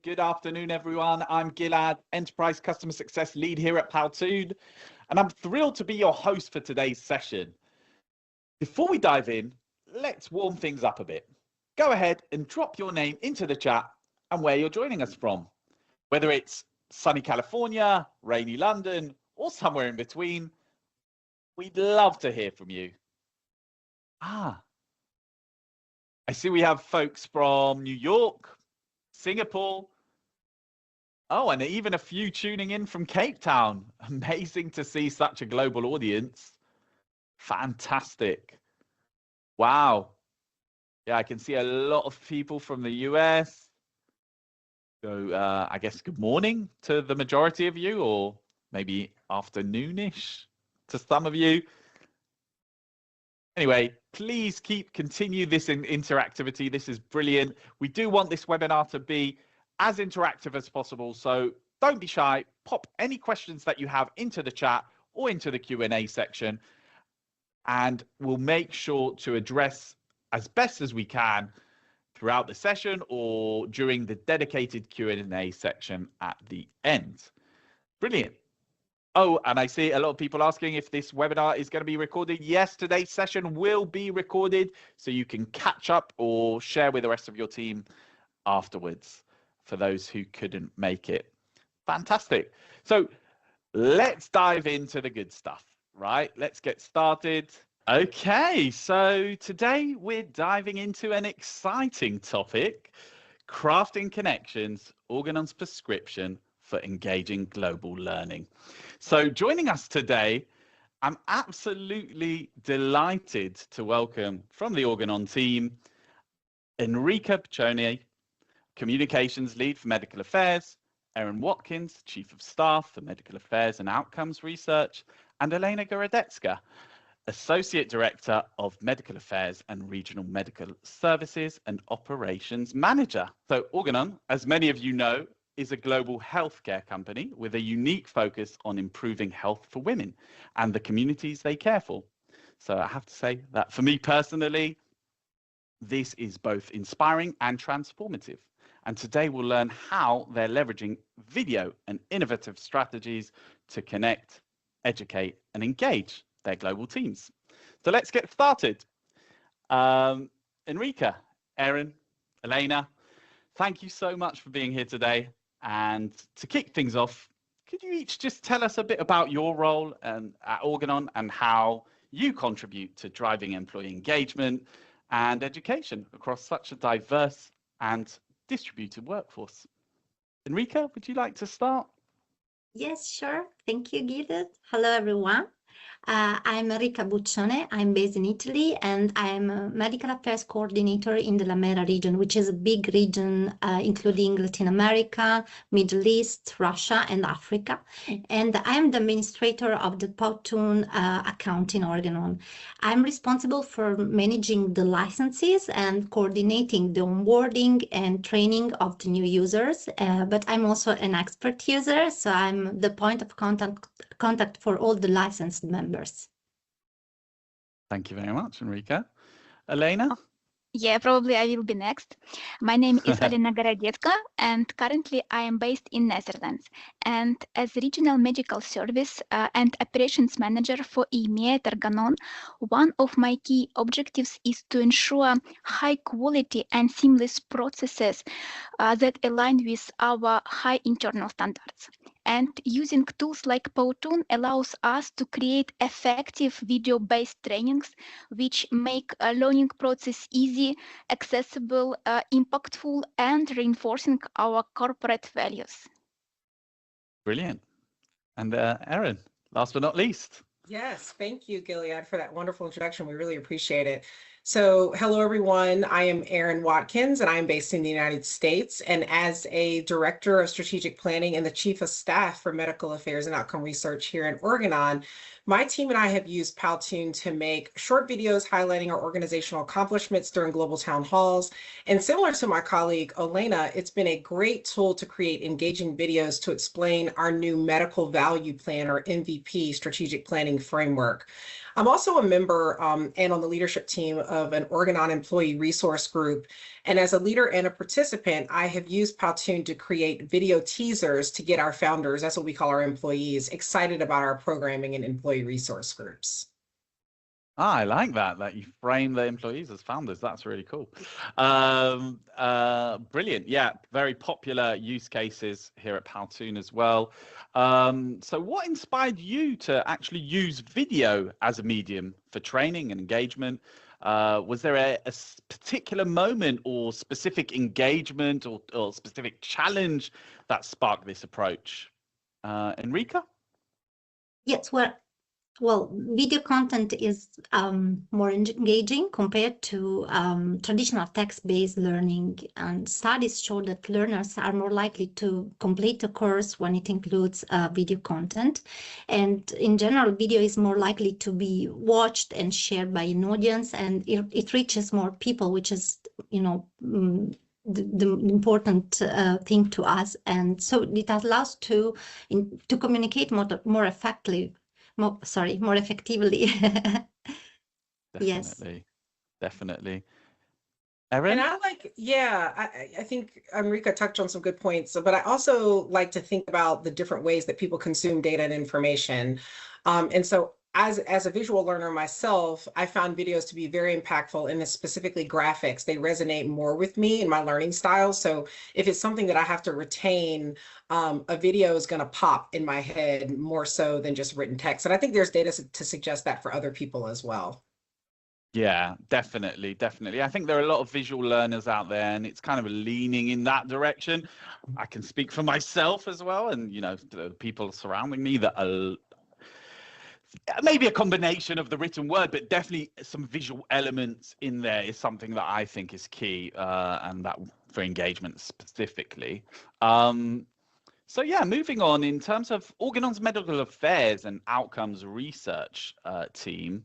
Good afternoon, everyone. I'm Gilad, Enterprise Customer Success Lead here at Powtoon, and I'm thrilled to be your host for today's session. Before we dive in, let's warm things up a bit. Go ahead and drop your name into the chat and where you're joining us from. Whether it's sunny California, rainy London, or somewhere in between, we'd love to hear from you. I see we have folks from New York, Singapore, and even a few tuning in from Cape Town. Amazing to see such a global audience. Fantastic. Wow. Yeah, I can see a lot of people from the US. So I guess good morning to the majority of you, or maybe afternoonish to some of you. Anyway, please continue this interactivity. This is brilliant. We do want this webinar to be as interactive as possible. So don't be shy. Pop any questions that you have into the chat or into the Q&A section, and we'll make sure to address as best as we can throughout the session or during the dedicated Q&A section at the end. Brilliant. Oh, and I see a lot of people asking if this webinar is going to be recorded. Yes, today's session will be recorded, so you can catch up or share with the rest of your team afterwards for those who couldn't make it. Fantastic. So let's dive into the good stuff, right? Let's get started. Okay, so today we're diving into an exciting topic, crafting connections, Organon's prescription for engaging global learning. So joining us today, I'm absolutely delighted to welcome from the Organon team, Enrica Buccione, Communications Lead for Medical Affairs, Eren Watkins, Chief of Staff for Medical Affairs and Outcomes Research, and Olena Gorodetska, Associate Director of Medical Affairs and Regional Medical Services and Operations Manager. So Organon, as many of you know, is a global healthcare company with a unique focus on improving health for women and the communities they care for. So I have to say that for me personally, this is both inspiring and transformative. And today we'll learn how they're leveraging video and innovative strategies to connect, educate, and engage their global teams. So let's get started. Enrica, Eren, Olena, thank you so much for being here today. And to kick things off, could you each just tell us a bit about your role at Organon and how you contribute to driving employee engagement and education across such a diverse and distributed workforce? Enrica, would you like to start? Yes, sure. Thank you, Gilad. Hello, everyone. I'm Enrica Buccione. I'm based in Italy, and I'm a medical affairs coordinator in the La Mera region, which is a big region, including Latin America, Middle East, Russia, and Africa. And I'm the administrator of the Powtoon account in Organon. I'm responsible for managing the licenses and coordinating the onboarding and training of the new users, but I'm also an expert user, so I'm the point of contact for all the licensed members. Thank you very much, Enrica. Olena? Yeah, probably I will be next. My name is Olena Gorodetska, and currently I am based in Netherlands. And as Regional Medical Service and Operations Manager for EMEA at Organon, one of my key objectives is to ensure high quality and seamless processes that align with our high internal standards. And using tools like Powtoon allows us to create effective video-based trainings, which make a learning process easy, accessible, impactful, and reinforcing our corporate values. Brilliant. And Eren, last but not least. Yes, thank you, Gilead, for that wonderful introduction. We really appreciate it. So hello, everyone. I am Eren Watkins, and I'm based in the United States. And as a Director of Strategic Planning and the Chief of Staff for Medical Affairs and Outcome Research here in Organon, my team and I have used Powtoon to make short videos highlighting our organizational accomplishments during global town halls. And similar to my colleague, Olena, it's been a great tool to create engaging videos to explain our new Medical Value Plan, or MVP, strategic planning framework. I'm also a member and on the leadership team of an Organon employee resource group. And as a leader and a participant, I have used Powtoon to create video teasers to get our founders, that's what we call our employees, excited about our programming and employee resource groups. Ah, I like that you frame the employees as founders. That's really cool. Brilliant. Yeah, very popular use cases here at Powtoon as well. So what inspired you to actually use video as a medium for training and engagement? Was there a particular moment or specific engagement or specific challenge that sparked this approach? Enrica? Yes, well, video content is more engaging compared to traditional text-based learning, and studies show that learners are more likely to complete a course when it includes video content. And in general, video is more likely to be watched and shared by an audience, and it reaches more people, which is, you know, the important thing to us. And so it allows to communicate more effectively. More effectively. Yes. Definitely. Eren? And I think Enrica touched on some good points, but I also like to think about the different ways that people consume data and information. And so as a visual learner myself, I found videos to be very impactful, and specifically graphics. They resonate more with me in my learning style. So if it's something that I have to retain, a video is going to pop in my head more so than just written text. And I think there's data to suggest that for other people as well. Yeah, definitely. I think there are a lot of visual learners out there, and it's kind of leaning in that direction. I can speak for myself as well, and you know, the people surrounding me that are maybe a combination of the written word, but definitely some visual elements in there is something that I think is key, and that for engagement specifically. So yeah, moving on, in terms of Organon's medical affairs and outcomes research team,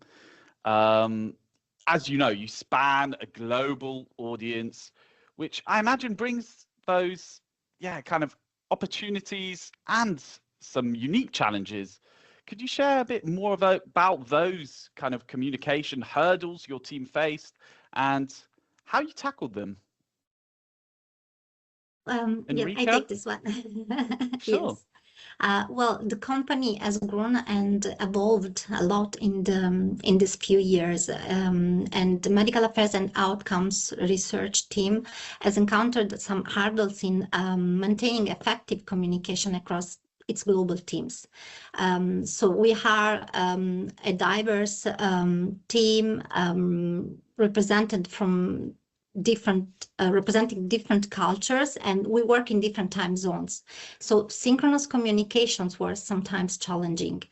as you know, you span a global audience, which I imagine brings those, kind of opportunities and some unique challenges. Could you share a bit more about those kind of communication hurdles your team faced and how you tackled them? Yeah, I take this one. Sure. Yes. Well, the company has grown and evolved a lot in these few years, and the medical affairs and outcomes research team has encountered some hurdles in maintaining effective communication across its global teams. So we are a diverse team represented from representing different cultures, and we work in different time zones. So synchronous communications were sometimes challenging.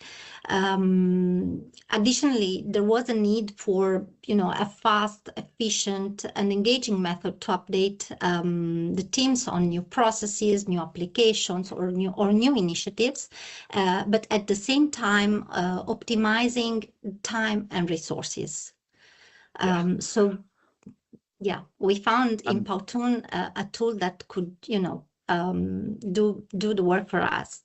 Additionally, there was a need for, a fast, efficient, and engaging method to update the teams on new processes, new applications, or new initiatives, but at the same time optimizing time and resources. So yeah, we found in Powtoon a tool that could, do the work for us.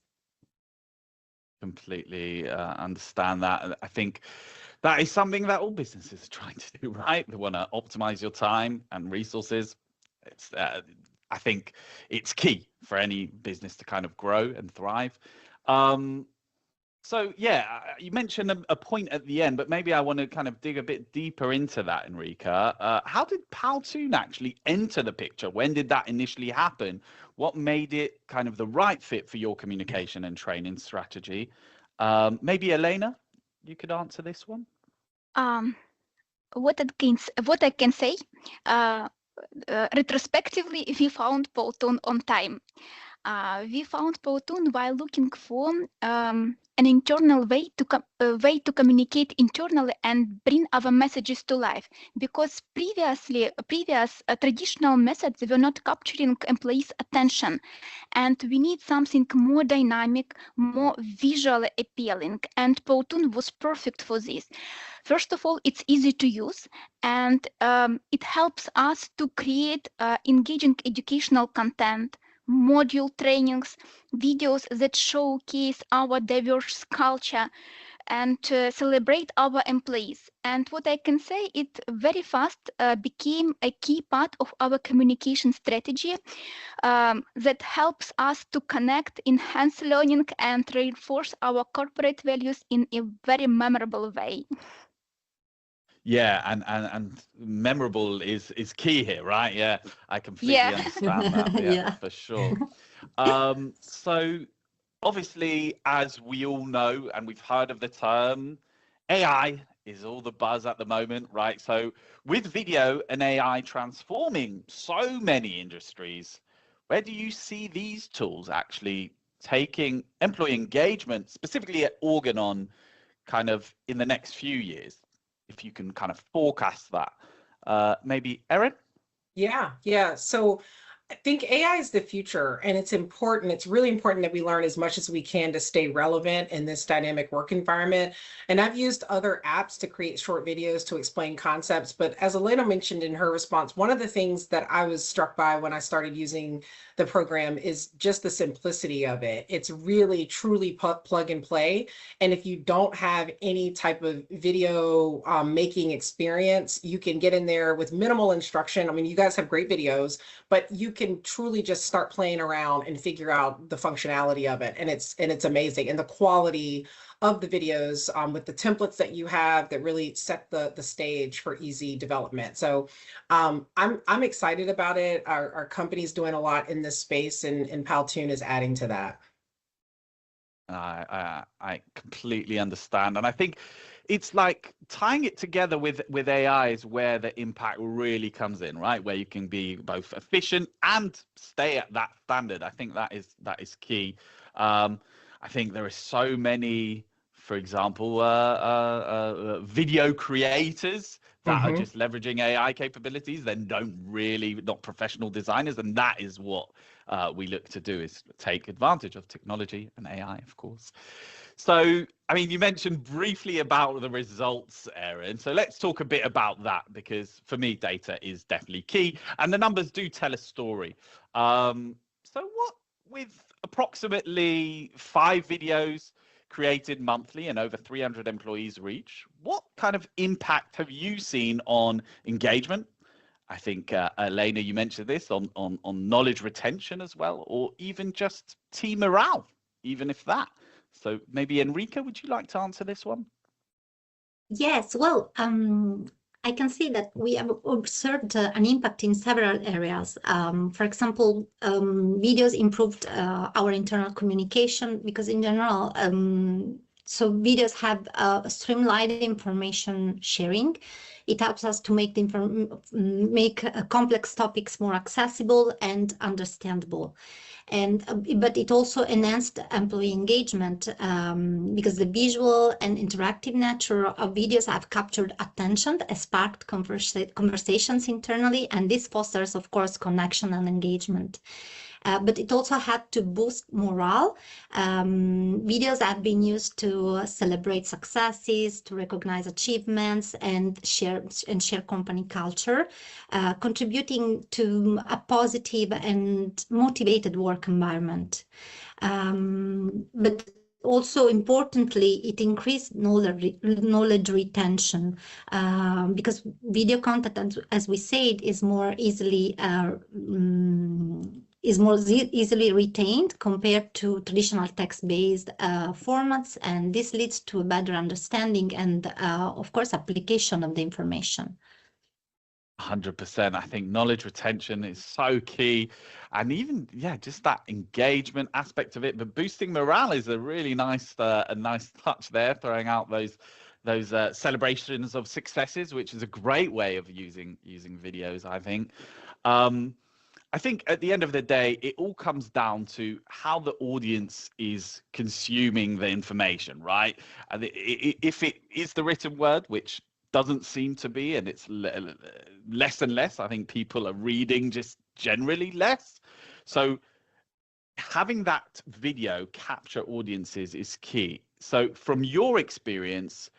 Completely understand that. I think that is something that all businesses are trying to do, right? They want to optimize your time and resources. It's, I think it's key for any business to kind of grow and thrive. So yeah, you mentioned a point at the end, but maybe I want to kind of dig a bit deeper into that, Enrica. How did Powtoon actually enter the picture? When did that initially happen? What made it kind of the right fit for your communication and training strategy? Maybe Olena, you could answer this one. What I can say, retrospectively, we found Powtoon on time. We found Powtoon while looking for an internal way to communicate internally and bring our messages to life, because previous traditional methods were not capturing employees' attention, and we need something more dynamic, more visually appealing, and Powtoon was perfect for this. First of all, it's easy to use, and it helps us to create engaging educational content, module trainings, videos that showcase our diverse culture, and to celebrate our employees. And what I can say, it very fast became a key part of our communication strategy that helps us to connect, enhance learning, and reinforce our corporate values in a very memorable way. Yeah, and memorable is key here, right? Yeah, I completely understand that. Yeah, Yeah. for sure. So obviously, as we all know, and we've heard of the term, AI is all the buzz at the moment, right? So with video and AI transforming so many industries, where do you see these tools actually taking employee engagement, specifically at Organon, kind of in the next few years, if you can kind of forecast that? Maybe Eren? Yeah. So I think AI is the future, and it's important. It's really important that we learn as much as we can to stay relevant in this dynamic work environment. And I've used other apps to create short videos to explain concepts. But as Olena mentioned in her response, one of the things that I was struck by when I started using the program is just the simplicity of it. It's really, truly plug and play. And if you don't have any type of video making experience, you can get in there with minimal instruction. I mean, you guys have great videos, but you can truly just start playing around and figure out the functionality of it. And it's amazing. And the quality of the videos with the templates that you have that really set the stage for easy development. So I'm excited about it. Our company's doing a lot in this space, and Powtoon is adding to that. I completely understand, and I think it's like tying it together with AI is where the impact really comes in, right? Where you can be both efficient and stay at that standard. I think that is key. I think there are so many, for example, video creators that are just leveraging AI capabilities, then not professional designers, and that is what we look to do, is take advantage of technology and AI, of course. So, I mean, you mentioned briefly about the results, Eren. So let's talk a bit about that, because for me, data is definitely key, and the numbers do tell a story. So what, with approximately 5 videos created monthly and over 300 employees reach, what kind of impact have you seen on engagement? I think, Olena, you mentioned this on knowledge retention as well, or even just team morale, even if that. So maybe Enrica, would you like to answer this one? Yes, well, I can see that we have observed an impact in several areas. For example, videos improved our internal communication, because in general, so videos have streamlined information sharing. It helps us to make complex topics more accessible and understandable. But it also enhanced employee engagement, because the visual and interactive nature of videos have captured attention, sparked conversations internally, and this fosters, of course, connection and engagement. But it also had to boost morale. Videos have been used to celebrate successes, to recognize achievements, and share company culture, contributing to a positive and motivated work environment. But also importantly, it increased knowledge retention, because video content, as we said, is more easily retained compared to traditional text-based formats, and this leads to a better understanding and, of course, application of the information. 100%. I think knowledge retention is so key, and even just that engagement aspect of it. But boosting morale is a really nice touch there, throwing out those celebrations of successes, which is a great way of using videos, I think. I think at the end of the day, it all comes down to how the audience is consuming the information, right? And if it is the written word, which doesn't seem to be, and it's less and less, I think people are reading just generally less. So having that video capture audiences is key. So from your experience,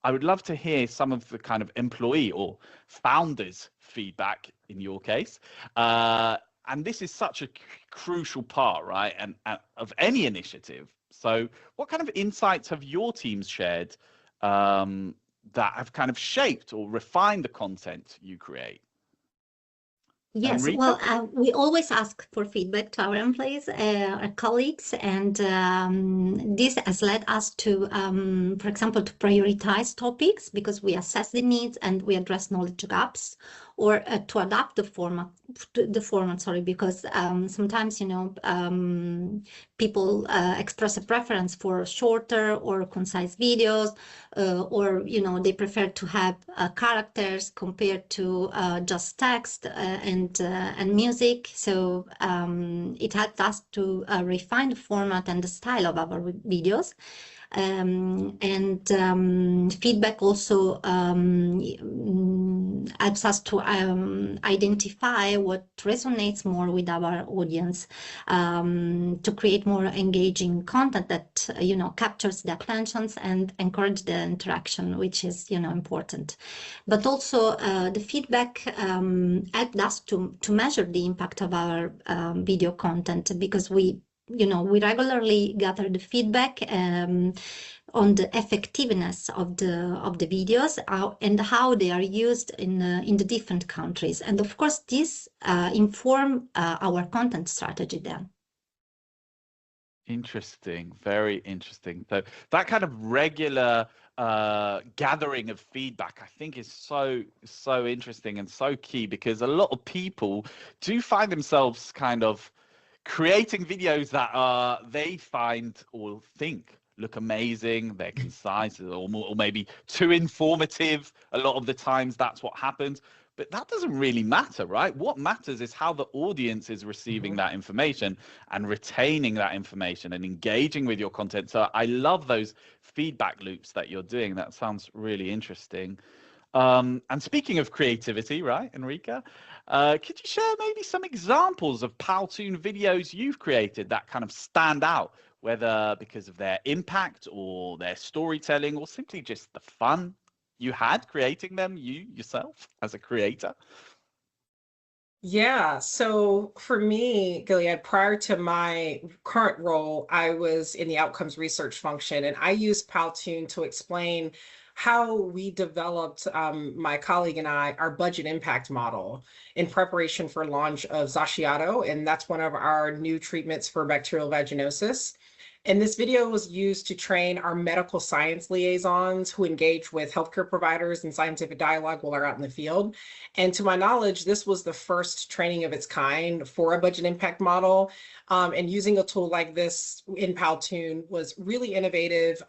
I would love to hear some of the kind of employee or founders feedback in your case. And this is such a crucial part, right? And of any initiative. So what kind of insights have your teams shared that have kind of shaped or refined the content you create? Yes, Enrica? well, we always ask for feedback to our employees, our colleagues, and this has led us to, for example, to prioritize topics because we assess the needs and we address knowledge gaps, or to adapt the format, because sometimes, you know, people express a preference for shorter or concise videos, or, you know, they prefer to have characters compared to just text and music. So it helped us to refine the format and the style of our videos. Feedback also helps us to identify what resonates more with our audience, to create more engaging content that, you know, captures the attentions and encourage the interaction, which is, you know, important. But also the feedback helped us to measure the impact of our video content, because we regularly gather the feedback on the effectiveness of the videos and how they are used in the different countries. And of course, this inform our content strategy then. Interesting, very interesting. So that kind of regular gathering of feedback, I think, is so interesting and so key, because a lot of people do find themselves kind of creating videos that they find or think look amazing, they're concise, or maybe too informative. A lot of the times that's what happens, but that doesn't really matter, right? What matters is how the audience is receiving that information and retaining that information and engaging with your content. So I love those feedback loops that you're doing. That sounds really interesting. And speaking of creativity, right, Enrica, could you share maybe some examples of Powtoon videos you've created that kind of stand out, whether because of their impact or their storytelling, or simply just the fun you had creating them, yourself as a creator? Yeah, so for me, Gilead, prior to my current role, I was in the outcomes research function, and I used Powtoon to explain how we developed, my colleague and I, our budget impact model in preparation for launch of Xaciato, and that's one of our new treatments for bacterial vaginosis. And this video was used to train our medical science liaisons who engage with healthcare providers in scientific dialogue while they're out in the field. And to my knowledge, this was the first training of its kind for a budget impact model. And using a tool like this in Powtoon was really innovative.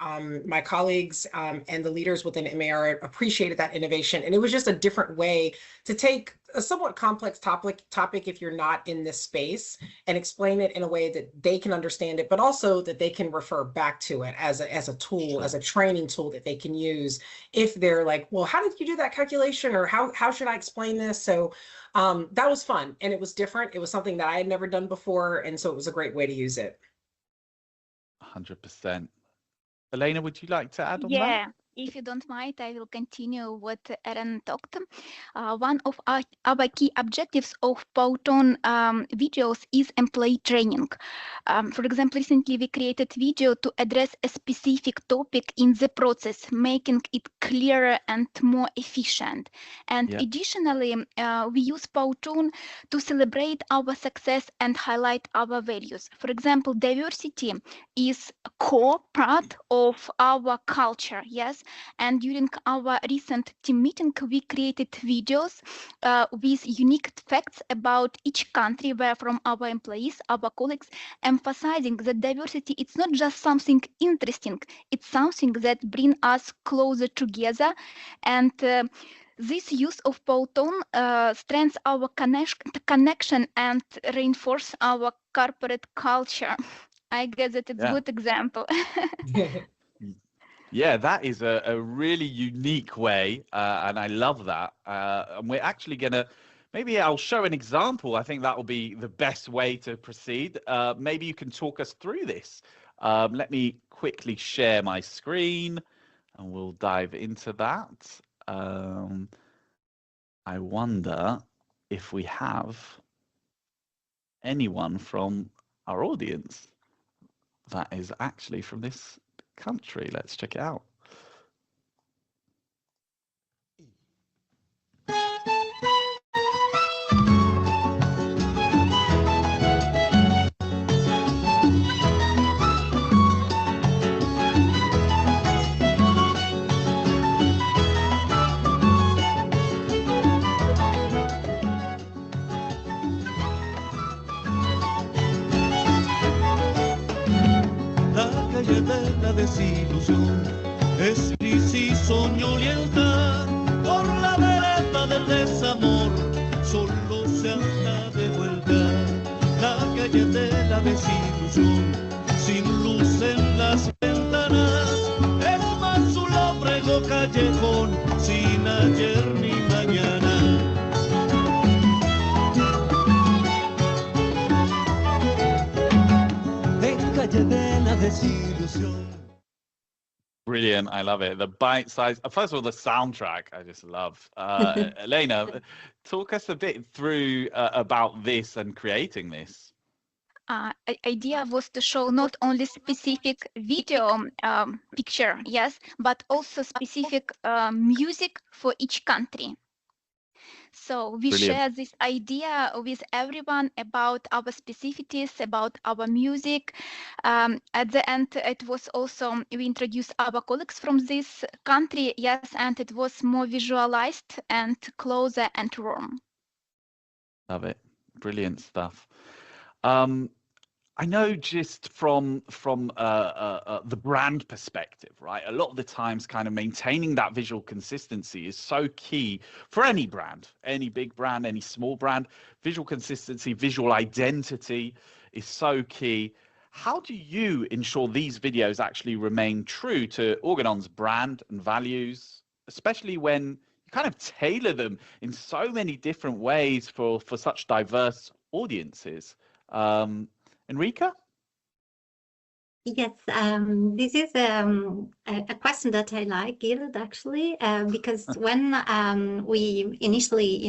My colleagues and the leaders within MAR appreciated that innovation. And it was just a different way to take a somewhat complex topic if you're not in this space, and explain it in a way that they can understand it, but also that they can refer back to it as a tool, as a training tool that they can use if they're like, well, how did you do that calculation? Or how should I explain this? So that was fun, and it was different. It was something that I had never done before. And so it was a great way to use it. 100%. Olena, would you like to add on that? Yeah, if you don't mind, I will continue what Eren talked. One of our key objectives of Powtoon videos is employee training. For example, recently we created video to address a specific topic in the process, making it clearer and more efficient. And additionally, we use Powtoon to celebrate our success and highlight our values. For example, diversity is a core part of our culture, yes. And during our recent team meeting, we created videos with unique facts about each country where from our employees, our colleagues, emphasizing that diversity, it's not just something interesting, it's something that brings us closer together. And this use of Powtoon strengthens our connection and reinforce our corporate culture. I guess that it's a good example. Yeah, that is a really unique way, and I love that. And we're actually gonna, maybe I'll show an example. I think that will be the best way to proceed. Maybe you can talk us through this. Let me quickly share my screen, and we'll dive into that. I wonder if we have anyone from our audience. that is actually from this country. Let's check it out. De la desilusión es gris y soñó lealtad por la vereda del desamor, solo se anda de vuelta. La calle de la desilusión, sin luz en las ventanas, es más un labrego callejón, sin ayer ni mañana. De la desilusión. Brilliant. I love it. The bite size. First of all, the soundtrack I just love. Olena, talk us a bit through about this and creating this. Idea was to show not only specific video picture, yes, but also specific music for each country. So we share this idea with everyone about our specificities, about our music. At the end, it was also, we introduced our colleagues from this country, yes, and it was more visualized and closer and warm. Love it. Brilliant stuff. I know just from the brand perspective, right? A lot of the times kind of maintaining that visual consistency is so key for any brand, any big brand, any small brand. Visual consistency, visual identity is so key. How do you ensure these videos actually remain true to Organon's brand and values, especially when you kind of tailor them in so many different ways for such diverse audiences? Enrica? Yes, this is a question that I like, Gilad, actually, because when we initially,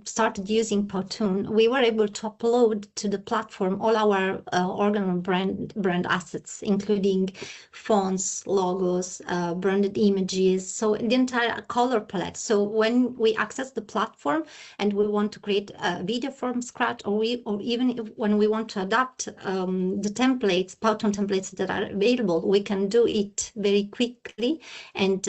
started using Powtoon, we were able to upload to the platform all our Organon brand assets, including fonts, logos, branded images, so the entire color palette. So when we access the platform and we want to create a video from scratch, or even when we want to adapt the templates, Powtoon templates that are available, we can do it very quickly and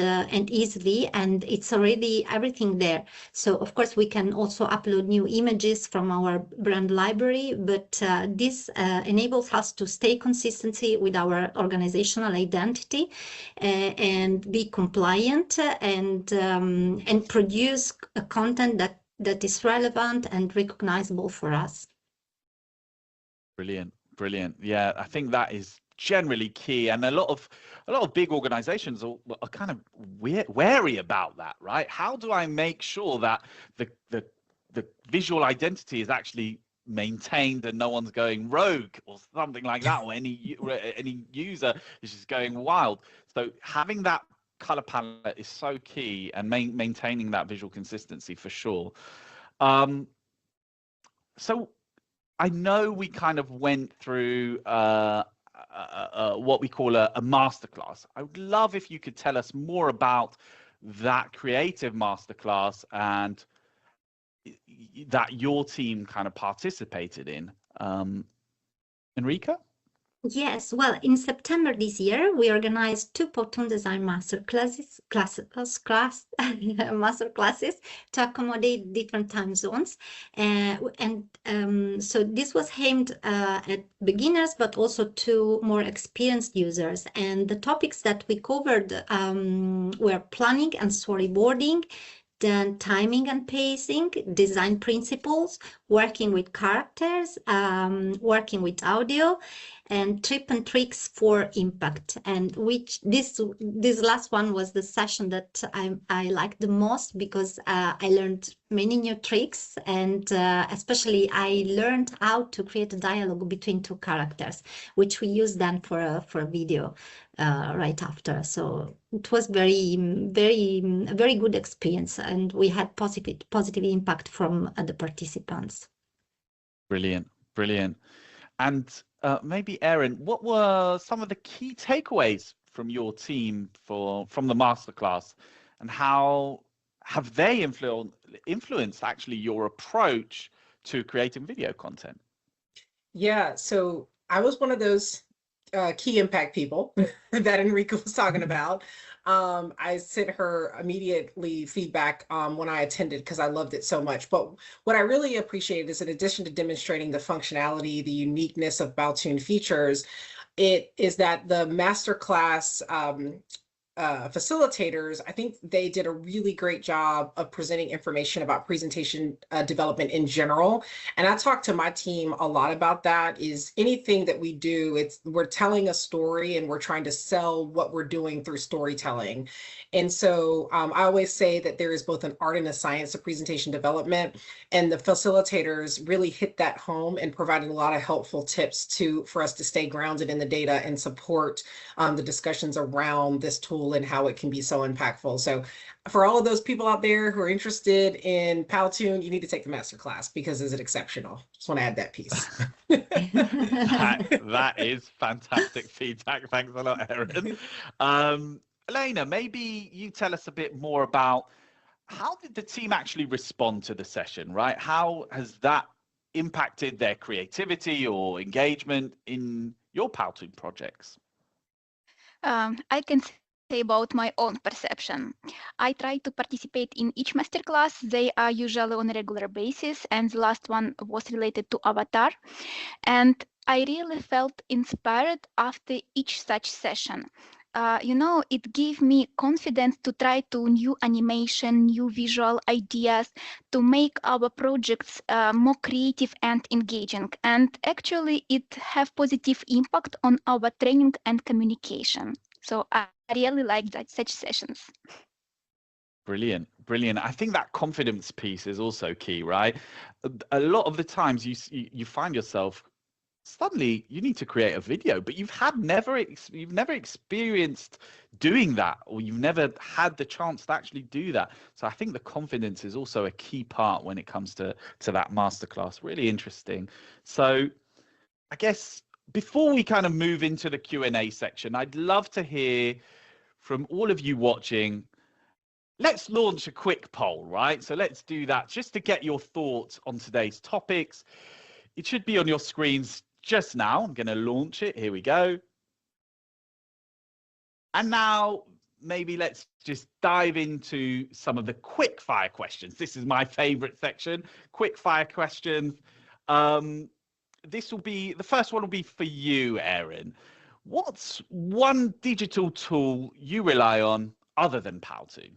easily, and it's already everything there. So of course we can also upload new images from our brand library, but this enables us to stay consistency with our organizational identity and be compliant and produce a content that is relevant and recognizable for us. Brilliant, brilliant. Yeah, I think that is generally key, and a lot of big organizations are kind of wary about that, right? How do I make sure that the visual identity is actually maintained and no one's going rogue or something like that, or any user is just going wild? So having that color palette is so key, and maintaining that visual consistency for sure. So I know we kind of went through what we call a masterclass. I would love if you could tell us more about that creative masterclass and that your team kind of participated in. Enrica? Yes, well, in September this year, we organized 2 Powtoon design master classes to accommodate different time zones. So this was aimed at beginners, but also to more experienced users. And the topics that we covered were planning and storyboarding, then timing and pacing, design principles, working with characters, working with audio, and tips and tricks for impact. And this last one was the session that I liked the most, because I learned many new tricks, and especially I learned how to create a dialogue between 2 characters, which we use then for a video right after. So it was very good experience, and we had positive impact from the participants. Brilliant. And maybe Eren, what were some of the key takeaways from your team from the masterclass, and how have they influenced actually your approach to creating video content? Yeah, so I was one of those key impact people that Enrica was talking about. I sent her immediately feedback when I attended because I loved it so much. But what I really appreciated is, in addition to demonstrating the functionality, the uniqueness of Powtoon features, it is that the masterclass facilitators, I think they did a really great job of presenting information about presentation development in general. And I talked to my team a lot about that. Is anything that we do, we're telling a story and we're trying to sell what we're doing through storytelling. And so I always say that there is both an art and a science of presentation development, and the facilitators really hit that home and provided a lot of helpful tips for us to stay grounded in the data and support the discussions around this tool and how it can be so impactful. So for all of those people out there who are interested in Powtoon, you need to take the masterclass because it's exceptional. Just want to add that piece. that is fantastic feedback. Thanks a lot, Eren. Olena, maybe you tell us a bit more about how did the team actually respond to the session, right? How has that impacted their creativity or engagement in your Powtoon projects? I can say about my own perception. I try to participate in each masterclass. They are usually on a regular basis, and the last one was related to Avatar. And I really felt inspired after each such session. It gave me confidence to try to new animation, new visual ideas, to make our projects more creative and engaging. And actually, it have positive impact on our training and communication. So I really like such sessions. Brilliant, brilliant. I think that confidence piece is also key, right? A lot of the times you find yourself suddenly you need to create a video, but you've never experienced doing that, or you've never had the chance to actually do that. So I think the confidence is also a key part when it comes to that masterclass. Really interesting. So I guess before we kind of move into the Q&A section, I'd love to hear from all of you watching. Let's launch a quick poll, right? So let's do that just to get your thoughts on today's topics. It should be on your screens just now. I'm going to launch it. Here we go. And now maybe let's just dive into some of the quick fire questions. This is my favorite section, quick fire questions. The first one will be for you, Eren. What's one digital tool you rely on other than Powtoon?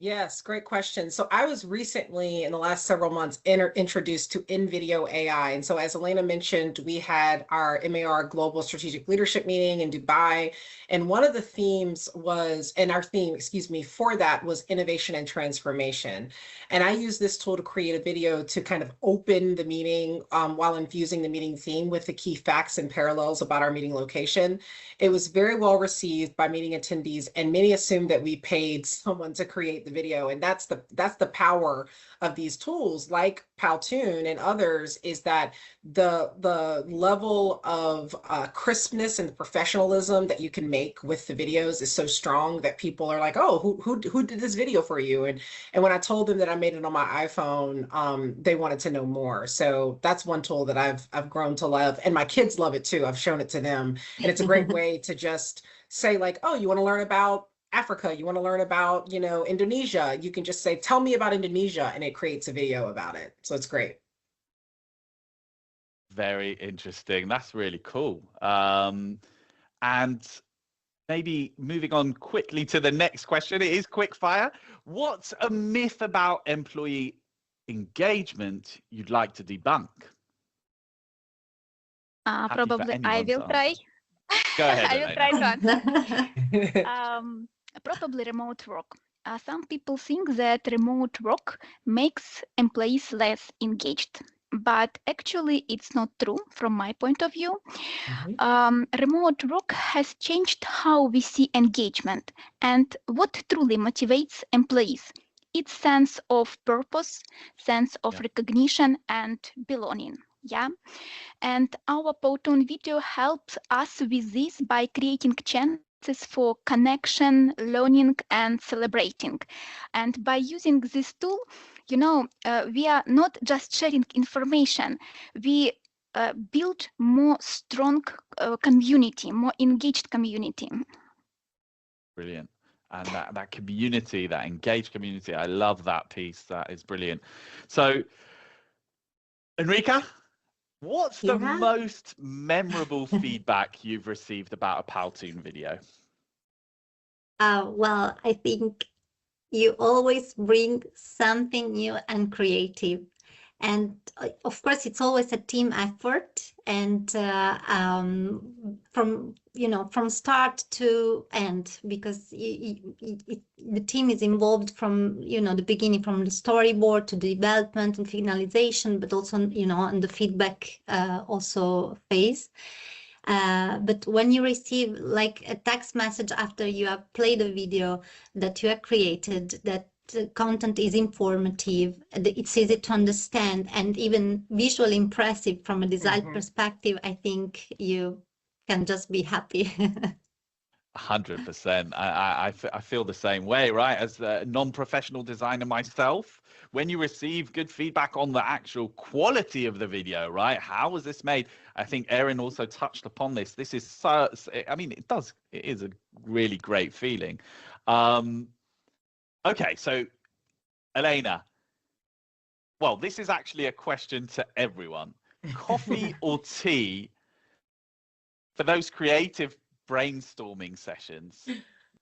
Yes, great question. So I was recently, in the last several months, introduced to InVideo AI. And so as Olena mentioned, we had our MAR Global Strategic Leadership meeting in Dubai. And one of the themes was, and our theme, for that was innovation and transformation. And I used this tool to create a video to kind of open the meeting while infusing the meeting theme with the key facts and parallels about our meeting location. It was very well received by meeting attendees, and many assumed that we paid someone to create the video. And that's the power of these tools like Powtoon and others, is that the level of crispness and professionalism that you can make with the videos is so strong that people are like, oh, who did this video for you? And when I told them that I made it on my iPhone, they wanted to know more. So that's one tool that I've grown to love, and my kids love it too. I've shown it to them, and it's a great way to just say like, oh, you want to learn about Africa, you want to learn about, Indonesia, you can just say, tell me about Indonesia, and it creates a video about it. So it's great. Very interesting. That's really cool. And maybe moving on quickly to the next question. It is quick fire. What's a myth about employee engagement you'd like to debunk? Probably I will try. Go ahead. I will try to answer. Probably remote work. Some people think that remote work makes employees less engaged, but actually it's not true from my point of view. Remote work has changed how we see engagement and what truly motivates employees. It's sense of purpose, sense of recognition and belonging. Yeah. And our Powtoon video helps us with this by creating chances for connection, learning, and celebrating. And by using this tool, we are not just sharing information, we build more strong community, more engaged community. Brilliant. And that community, that engaged community, I love that piece. That is brilliant. So, Enrica, what's the most memorable feedback you've received about a Powtoon video? Well, I think you always bring something new and creative. And of course, it's always a team effort. And from start to end, because the team is involved from, the beginning, from the storyboard to the development and finalization, but also, on the feedback also phase. But when you receive like a text message after you have played a video that you have created, that the content is informative, it's easy to understand, and even visually impressive from a design perspective, I think you can just be happy. 100%. I feel the same way, right? As a non-professional designer myself, when you receive good feedback on the actual quality of the video, right? How was this made? I think Eren also touched upon this. This is so, I mean, it is a really great feeling. Okay, so Olena, well, this is actually a question to everyone. Coffee or tea for those creative brainstorming sessions?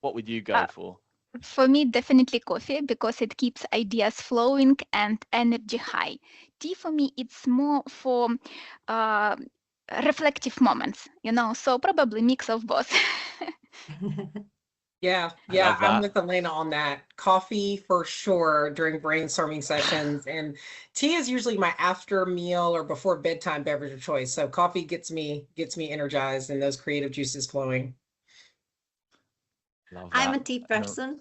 What would you go for? For me, definitely coffee, because it keeps ideas flowing and energy high. Tea for me, it's more for reflective moments, so probably mix of both. Yeah, I'm with Olena on that. Coffee for sure during brainstorming sessions, and tea is usually my after meal or before bedtime beverage of choice. So coffee gets me energized and those creative juices flowing. I'm a tea person.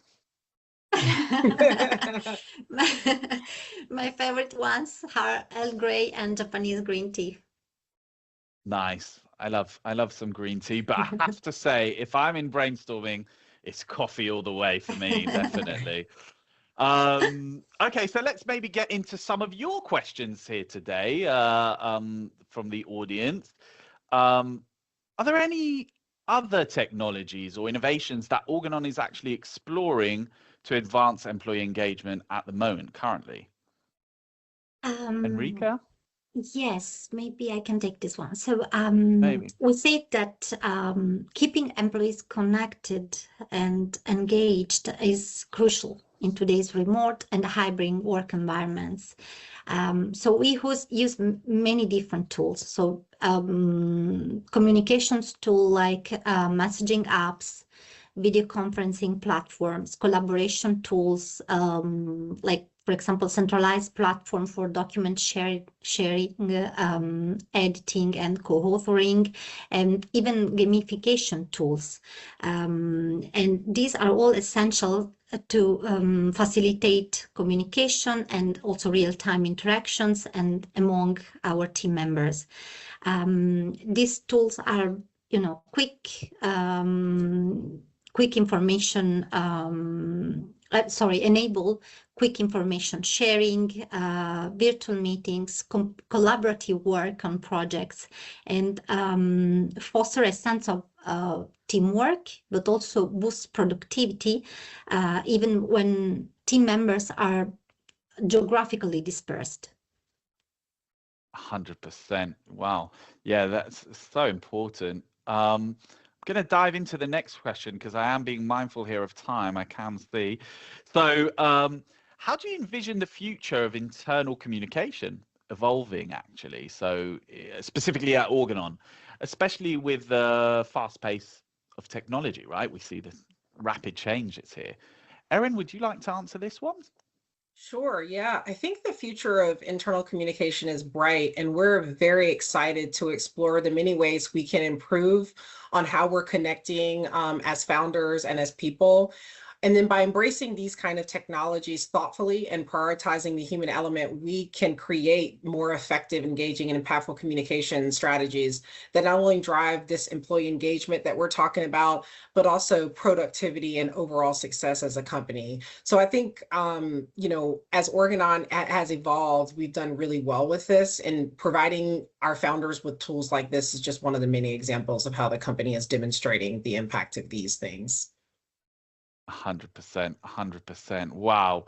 My favorite ones are Earl Grey and Japanese green tea. Nice. I love some green tea, but I have to say, if I'm in brainstorming, it's coffee all the way for me, definitely. Okay, so let's maybe get into some of your questions here today from the audience. Are there any other technologies or innovations that Organon is actually exploring to advance employee engagement at the moment, currently? Enrica? Yes, maybe I can take this one. So Maybe. we say that keeping employees connected and engaged is crucial in today's remote and hybrid work environments. So we use many different tools. So communications tool like messaging apps, video conferencing platforms, collaboration tools like, for example, centralized platform for document sharing, editing and co-authoring, and even gamification tools. And these are all essential to facilitate communication and also real-time interactions and among our team members. These tools are, quick information, enable quick information sharing, virtual meetings, collaborative work on projects, and foster a sense of teamwork, but also boost productivity, even when team members are geographically dispersed. 100%. Wow. Yeah, that's so important. I'm going to dive into the next question because I am being mindful here of time, I can see. So how do you envision the future of internal communication evolving, actually? So specifically at Organon, especially with the fast pace of technology, right? We see this rapid change that's here. Eren, would you like to answer this one? Sure, yeah. I think the future of internal communication is bright, and we're very excited to explore the many ways we can improve on how we're connecting as founders and as people. And then by embracing these kind of technologies thoughtfully and prioritizing the human element, we can create more effective, engaging, and impactful communication strategies that not only drive this employee engagement that we're talking about, but also productivity and overall success as a company. So I think, you know, as Organon has evolved, we've done really well with this, and providing our founders with tools like this is just one of the many examples of how the company is demonstrating the impact of these things. 100%, 100%. Wow.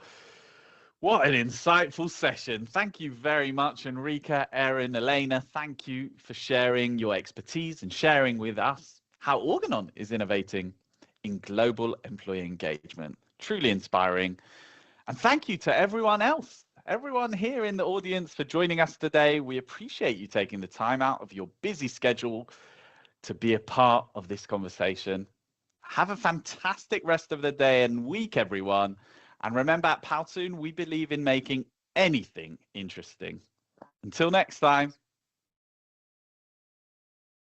What an insightful session. Thank you very much, Enrica, Eren, Olena. Thank you for sharing your expertise and sharing with us how Organon is innovating in global employee engagement. Truly inspiring. And thank you to everyone else, everyone here in the audience for joining us today. We appreciate you taking the time out of your busy schedule to be a part of this conversation. Have a fantastic rest of the day and week, everyone. And remember, at Powtoon, we believe in making anything interesting. Until next time.